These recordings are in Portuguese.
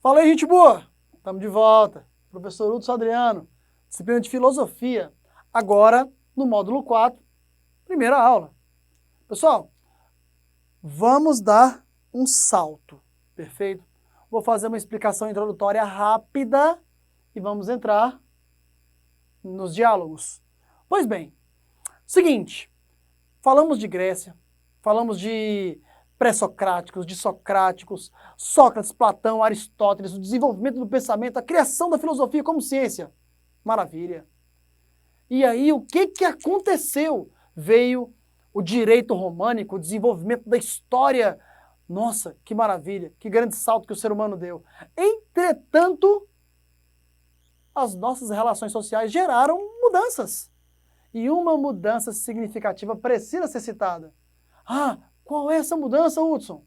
Fala aí, gente boa! Estamos de volta. Professor Hudson Adriano, disciplina de filosofia. Agora, no módulo 4, primeira aula. Pessoal, vamos dar um salto, perfeito? Vou fazer uma explicação introdutória rápida e vamos entrar nos diálogos. Pois bem, seguinte, falamos de Grécia, falamos de pré-socráticos, de socráticos, Sócrates, Platão, Aristóteles, o desenvolvimento do pensamento, a criação da filosofia como ciência. Maravilha. E aí, o que aconteceu? Veio o direito românico, o desenvolvimento da história. Nossa, que maravilha, que grande salto que o ser humano deu. Entretanto, as nossas relações sociais geraram mudanças. E uma mudança significativa precisa ser citada. Ah, qual é essa mudança, Hudson?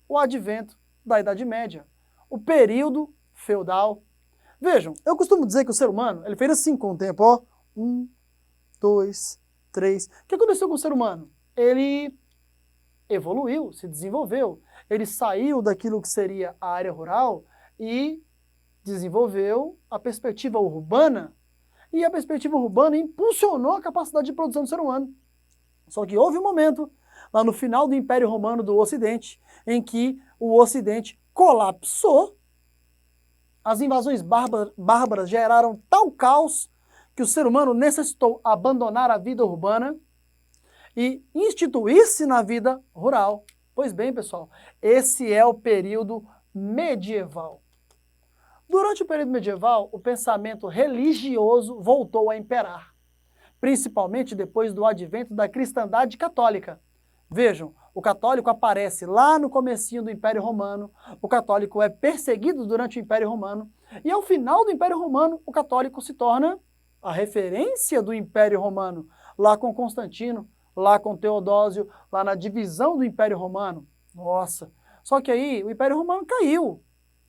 O advento da Idade Média, o período feudal. Vejam, eu costumo dizer que o ser humano, ele fez assim com o tempo, ó. 1, 2, 3. O que aconteceu com o ser humano? Ele evoluiu, se desenvolveu. Ele saiu daquilo que seria a área rural e desenvolveu a perspectiva urbana. E a perspectiva urbana impulsionou a capacidade de produção do ser humano. Só que houve um momento, lá no final do Império Romano do Ocidente, em que o Ocidente colapsou. As invasões bárbaras geraram tal caos que o ser humano necessitou abandonar a vida urbana e instituir-se na vida rural. Pois bem, pessoal, esse é o período medieval. Durante o período medieval, o pensamento religioso voltou a imperar, principalmente depois do advento da cristandade católica. Vejam, o católico aparece lá no comecinho do Império Romano, o católico é perseguido durante o Império Romano, e ao final do Império Romano, o católico se torna a referência do Império Romano, lá com Constantino, lá com Teodósio, lá na divisão do Império Romano. Nossa! Só que aí o Império Romano caiu,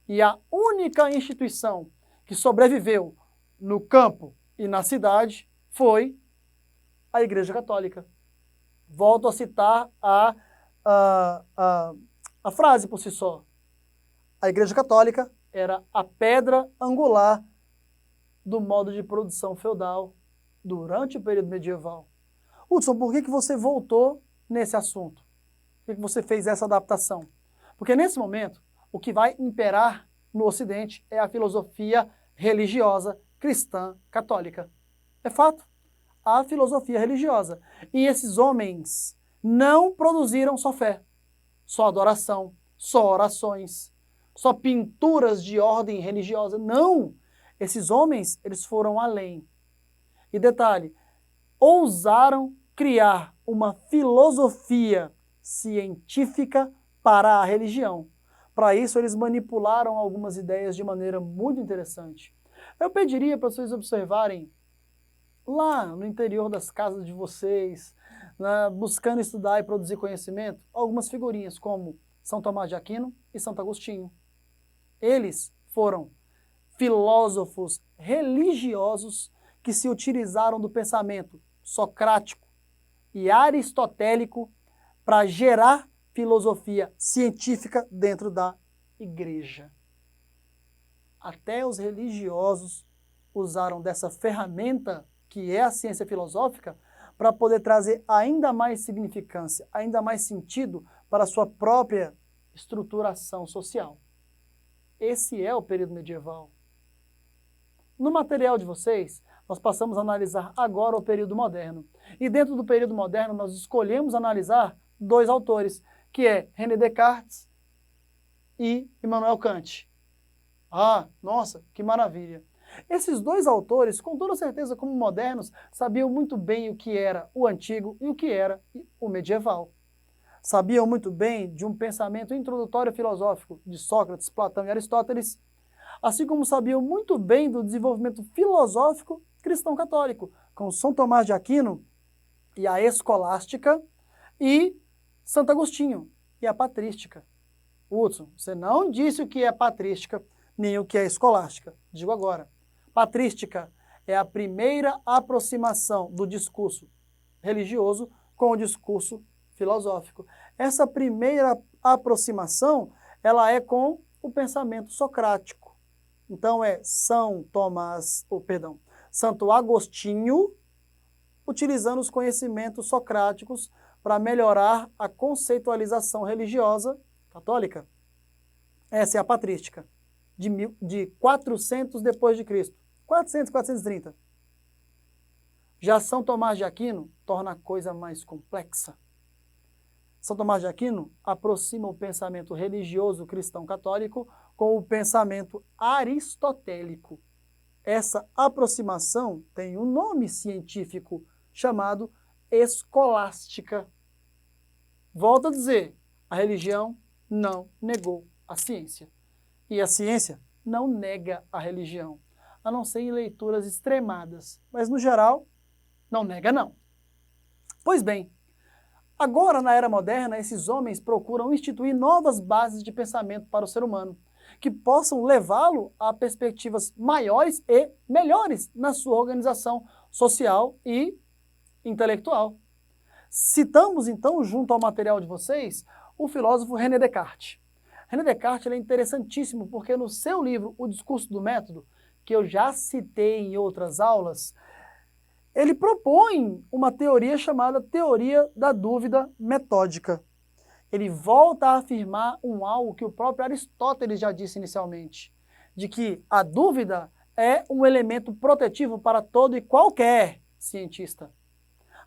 e a única instituição que sobreviveu no campo e na cidade foi a Igreja Católica. Volto a citar a frase por si só. A Igreja Católica era a pedra angular do modo de produção feudal durante o período medieval. Hudson, por que você voltou nesse assunto? Por que você fez essa adaptação? Porque nesse momento, o que vai imperar no Ocidente é a filosofia religiosa cristã católica. É fato. A filosofia religiosa. E esses homens não produziram só fé, só adoração, só orações, só pinturas de ordem religiosa. Não! Esses homens, eles foram além. E detalhe, ousaram criar uma filosofia científica para a religião. Para isso, eles manipularam algumas ideias de maneira muito interessante. Eu pediria para vocês observarem lá no interior das casas de vocês, buscando estudar e produzir conhecimento, algumas figurinhas como São Tomás de Aquino e Santo Agostinho. Eles foram filósofos religiosos que se utilizaram do pensamento socrático e aristotélico para gerar filosofia científica dentro da igreja. Até os religiosos usaram dessa ferramenta que é a ciência filosófica, para poder trazer ainda mais significância, ainda mais sentido para a sua própria estruturação social. Esse é o período medieval. No material de vocês, nós passamos a analisar agora o período moderno. E dentro do período moderno, nós escolhemos analisar dois autores, que é René Descartes e Immanuel Kant. Ah, nossa, que maravilha! Esses dois autores, com toda certeza como modernos, sabiam muito bem o que era o antigo e o que era o medieval. Sabiam muito bem de um pensamento introdutório filosófico de Sócrates, Platão e Aristóteles, assim como sabiam muito bem do desenvolvimento filosófico cristão católico, com São Tomás de Aquino e a escolástica, e Santo Agostinho e a patrística. Hudson, você não disse o que é patrística, nem o que é escolástica. Digo agora. Patrística é a primeira aproximação do discurso religioso com o discurso filosófico. Essa primeira aproximação, ela é com o pensamento socrático. Então é Santo Agostinho, utilizando os conhecimentos socráticos para melhorar a conceitualização religiosa católica. Essa é a patrística, de 400 depois de Cristo. 400, 430. Já São Tomás de Aquino torna a coisa mais complexa. São Tomás de Aquino aproxima o pensamento religioso cristão católico com o pensamento aristotélico. Essa aproximação tem um nome científico chamado escolástica. Volto a dizer, a religião não negou a ciência. E a ciência não nega a religião, a não ser em leituras extremadas. Mas, no geral, não nega não. Pois bem, agora na era moderna, esses homens procuram instituir novas bases de pensamento para o ser humano, que possam levá-lo a perspectivas maiores e melhores na sua organização social e intelectual. Citamos, então, junto ao material de vocês, o filósofo René Descartes. René Descartes ele é interessantíssimo porque no seu livro O Discurso do Método, que eu já citei em outras aulas, ele propõe uma teoria chamada teoria da dúvida metódica. Ele volta a afirmar algo que o próprio Aristóteles já disse inicialmente, de que a dúvida é um elemento protetivo para todo e qualquer cientista.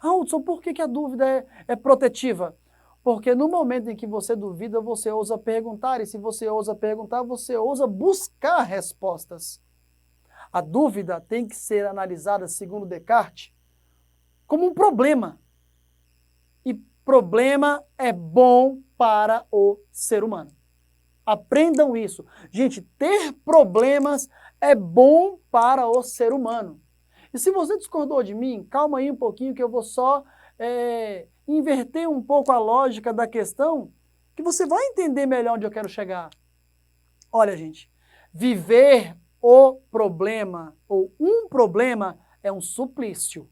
Hudson, por que a dúvida é protetiva? Porque no momento em que você duvida, você ousa perguntar, e se você ousa perguntar, você ousa buscar respostas. A dúvida tem que ser analisada, segundo Descartes, como um problema. E problema é bom para o ser humano. Aprendam isso. Gente, ter problemas é bom para o ser humano. E se você discordou de mim, calma aí um pouquinho que eu vou só inverter um pouco a lógica da questão, que você vai entender melhor onde eu quero chegar. Olha, gente, viver o problema ou um problema é um suplício.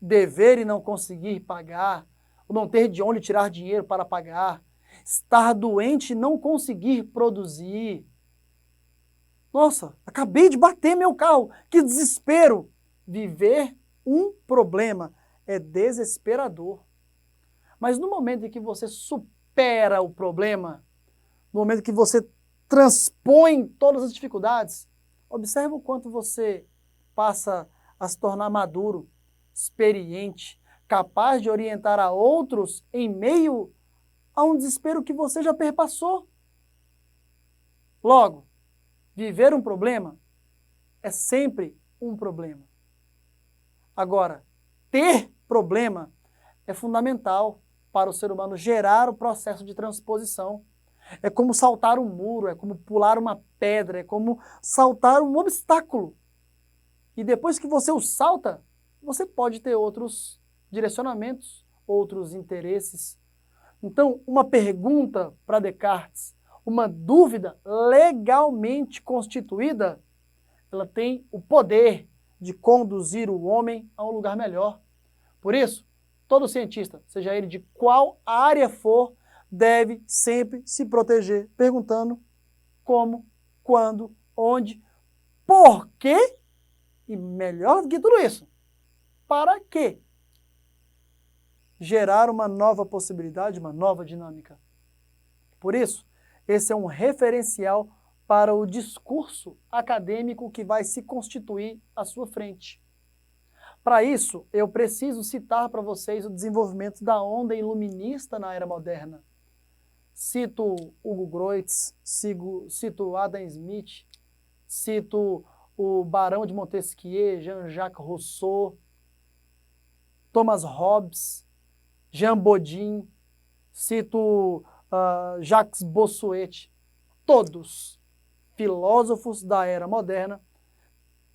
Dever e não conseguir pagar, ou não ter de onde tirar dinheiro para pagar, estar doente e não conseguir produzir. Nossa, acabei de bater meu carro, que desespero! Viver um problema é desesperador. Mas no momento em que você supera o problema, no momento que você transpõe todas as dificuldades, observe o quanto você passa a se tornar maduro, experiente, capaz de orientar a outros em meio a um desespero que você já perpassou. Logo, viver um problema é sempre um problema. Agora, ter problema é fundamental para o ser humano gerar o processo de transposição. É como saltar um muro, é como pular uma pedra, é como saltar um obstáculo. E depois que você o salta, você pode ter outros direcionamentos, outros interesses. Então, uma pergunta para Descartes, uma dúvida legalmente constituída, ela tem o poder de conduzir o homem a um lugar melhor. Por isso, todo cientista, seja ele de qual área for, deve sempre se proteger, perguntando como, quando, onde, por quê e, melhor do que tudo isso, para quê? Gerar uma nova possibilidade, uma nova dinâmica. Por isso, esse é um referencial para o discurso acadêmico que vai se constituir à sua frente. Para isso, eu preciso citar para vocês o desenvolvimento da onda iluminista na era moderna. Cito Hugo Grotius, cito Adam Smith, cito o Barão de Montesquieu, Jean-Jacques Rousseau, Thomas Hobbes, Jean Bodin, cito Jacques Bossuet, todos filósofos da era moderna,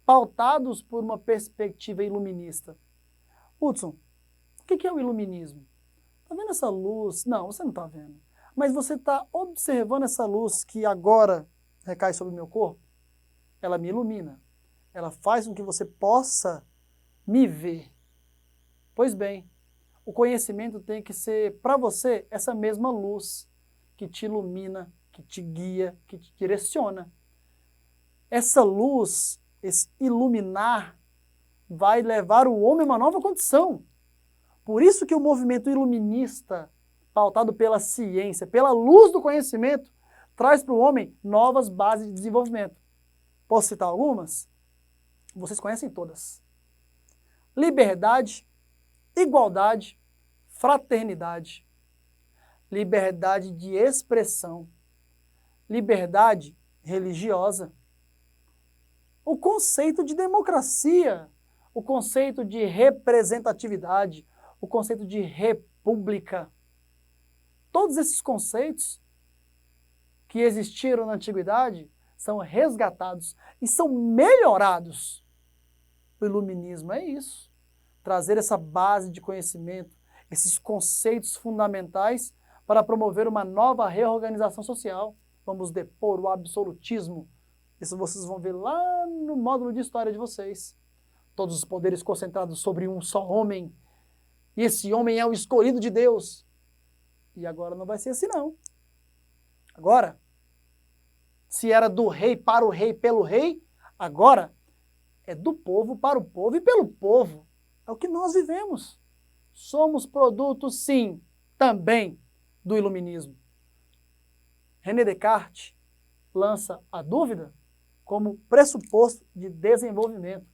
pautados por uma perspectiva iluminista. Hudson, o que é o iluminismo? Está vendo essa luz? Não, você não está vendo. Mas você está observando essa luz que agora recai sobre o meu corpo? Ela me ilumina. Ela faz com que você possa me ver. Pois bem, o conhecimento tem que ser, para você, essa mesma luz que te ilumina, que te guia, que te direciona. Essa luz, esse iluminar, vai levar o homem a uma nova condição. Por isso que o movimento iluminista, pautado pela ciência, pela luz do conhecimento, traz para o homem novas bases de desenvolvimento. Posso citar algumas? Vocês conhecem todas. Liberdade, igualdade, fraternidade, liberdade de expressão, liberdade religiosa, o conceito de democracia, o conceito de representatividade, o conceito de república. Todos esses conceitos que existiram na antiguidade são resgatados e são melhorados. O iluminismo é isso, trazer essa base de conhecimento, esses conceitos fundamentais para promover uma nova reorganização social. Vamos depor o absolutismo. Isso vocês vão ver lá no módulo de história de vocês. Todos os poderes concentrados sobre um só homem. E esse homem é o escolhido de Deus. E agora não vai ser assim não. Agora, se era do rei para o rei pelo rei, agora é do povo para o povo e pelo povo. É o que nós vivemos. Somos produto, sim, também do iluminismo. René Descartes lança a dúvida como pressuposto de desenvolvimento.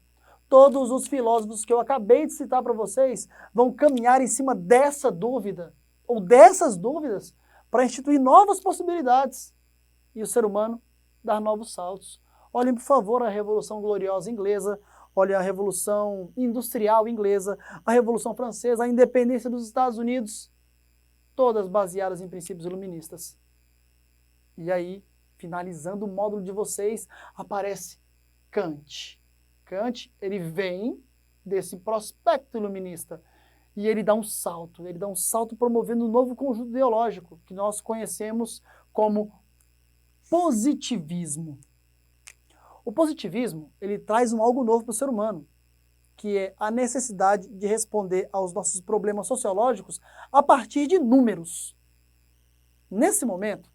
Todos os filósofos que eu acabei de citar para vocês vão caminhar em cima dessa dúvida, ou dessas dúvidas, para instituir novas possibilidades e o ser humano dar novos saltos. Olhem, por favor, a Revolução Gloriosa Inglesa, olhem a Revolução Industrial Inglesa, a Revolução Francesa, a independência dos Estados Unidos, todas baseadas em princípios iluministas. E aí, finalizando o módulo de vocês, aparece Kant. Kant, ele vem desse prospecto iluminista e ele dá um salto promovendo um novo conjunto ideológico que nós conhecemos como positivismo. O positivismo, ele traz algo novo para o ser humano, que é a necessidade de responder aos nossos problemas sociológicos a partir de números. Nesse momento,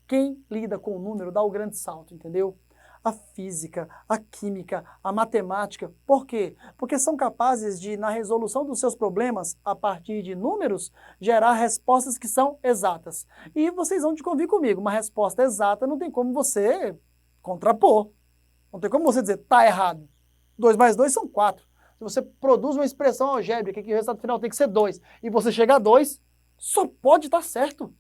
quem lida com o número dá o grande salto, entendeu? A física, a química, a matemática. Por quê? Porque são capazes de, na resolução dos seus problemas, a partir de números, gerar respostas que são exatas. E vocês vão convir comigo, uma resposta exata não tem como você contrapor. Não tem como você dizer, tá errado. 2 mais 2 são 4. Se você produz uma expressão algébrica que o resultado final tem que ser 2, e você chega a 2, só pode estar certo.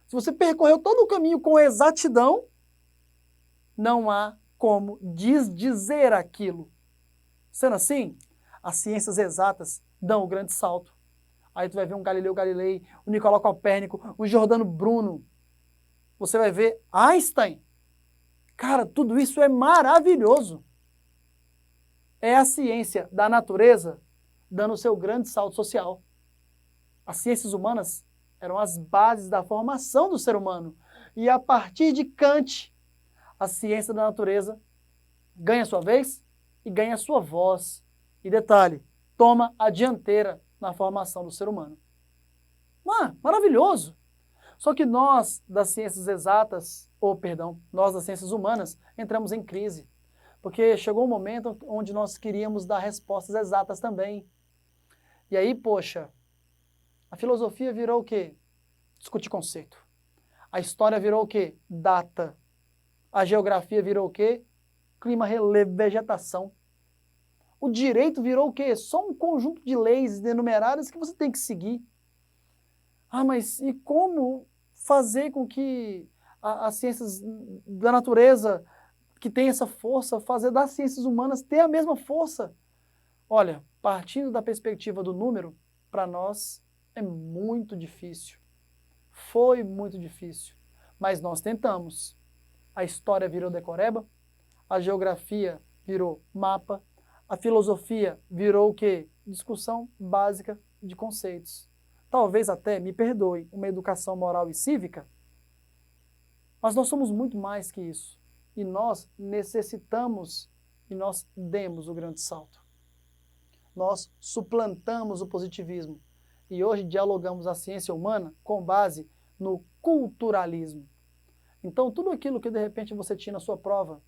Se você percorreu todo o caminho com exatidão, não há como desdizer aquilo. Sendo assim, as ciências exatas dão o grande salto. Aí tu vai ver um Galileu Galilei, o Nicolau Copérnico, o Giordano Bruno. Você vai ver Einstein. Cara, tudo isso é maravilhoso. É a ciência da natureza dando o seu grande salto social. As ciências humanas eram as bases da formação do ser humano. E a partir de Kant, a ciência da natureza ganha sua vez e ganha sua voz. E detalhe, toma a dianteira na formação do ser humano. Maravilhoso! Só que nós, das ciências exatas, nós das ciências humanas, entramos em crise. Porque chegou um momento onde nós queríamos dar respostas exatas também. E aí, poxa, a filosofia virou o quê? Discutir conceito. A história virou o quê? Data. A geografia virou o quê? Clima, relevo, vegetação. O direito virou o quê? Só um conjunto de leis enumeradas que você tem que seguir. Mas e como fazer com que as ciências da natureza, que tem essa força, fazer das ciências humanas ter a mesma força? Olha, partindo da perspectiva do número, para nós é muito difícil. Foi muito difícil. Mas nós tentamos. A história virou decoreba, a geografia virou mapa, a filosofia virou o quê? Discussão básica de conceitos. Talvez até, me perdoe, uma educação moral e cívica, mas nós somos muito mais que isso. E nós necessitamos e nós demos o grande salto. Nós suplantamos o positivismo. E hoje dialogamos a ciência humana com base no culturalismo. Então, tudo aquilo que de repente você tinha na sua prova,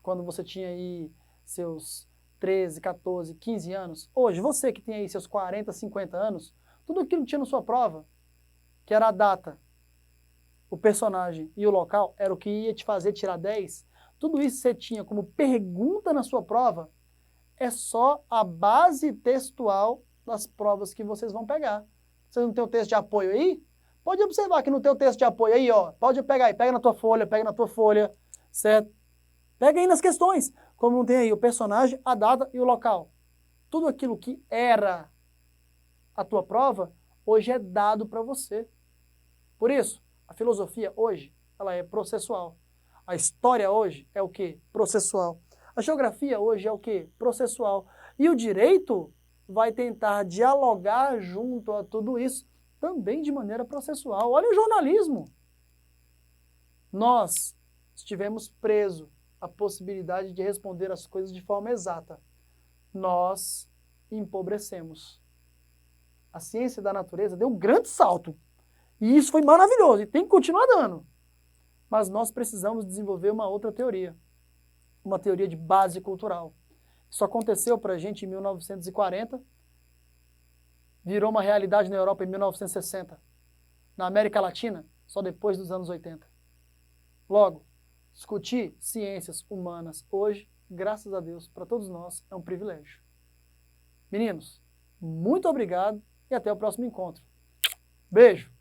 quando você tinha aí seus 13, 14, 15 anos, hoje, você que tem aí seus 40, 50 anos, tudo aquilo que tinha na sua prova, que era a data, o personagem e o local, era o que ia te fazer tirar 10, tudo isso que você tinha como pergunta na sua prova, é só a base textual das provas que vocês vão pegar. Vocês não tem o texto de apoio aí? Pode observar que no teu texto de apoio aí, ó, pode pegar aí, pega na tua folha, certo? Pega aí nas questões, como não tem aí o personagem, a data e o local. Tudo aquilo que era a tua prova, hoje é dado para você. Por isso, a filosofia hoje, ela é processual. A história hoje é o quê? Processual. A geografia hoje é o quê? Processual. E o direito vai tentar dialogar junto a tudo isso também de maneira processual. Olha o jornalismo. Nós estivemos presos à possibilidade de responder as coisas de forma exata. Nós empobrecemos. A ciência da natureza deu um grande salto. E isso foi maravilhoso e tem que continuar dando. Mas nós precisamos desenvolver uma outra teoria. Uma teoria de base cultural. Isso aconteceu para a gente em 1940, virou uma realidade na Europa em 1960. Na América Latina, só depois dos anos 80. Logo, discutir ciências humanas hoje, graças a Deus, para todos nós, é um privilégio. Meninos, muito obrigado e até o próximo encontro. Beijo!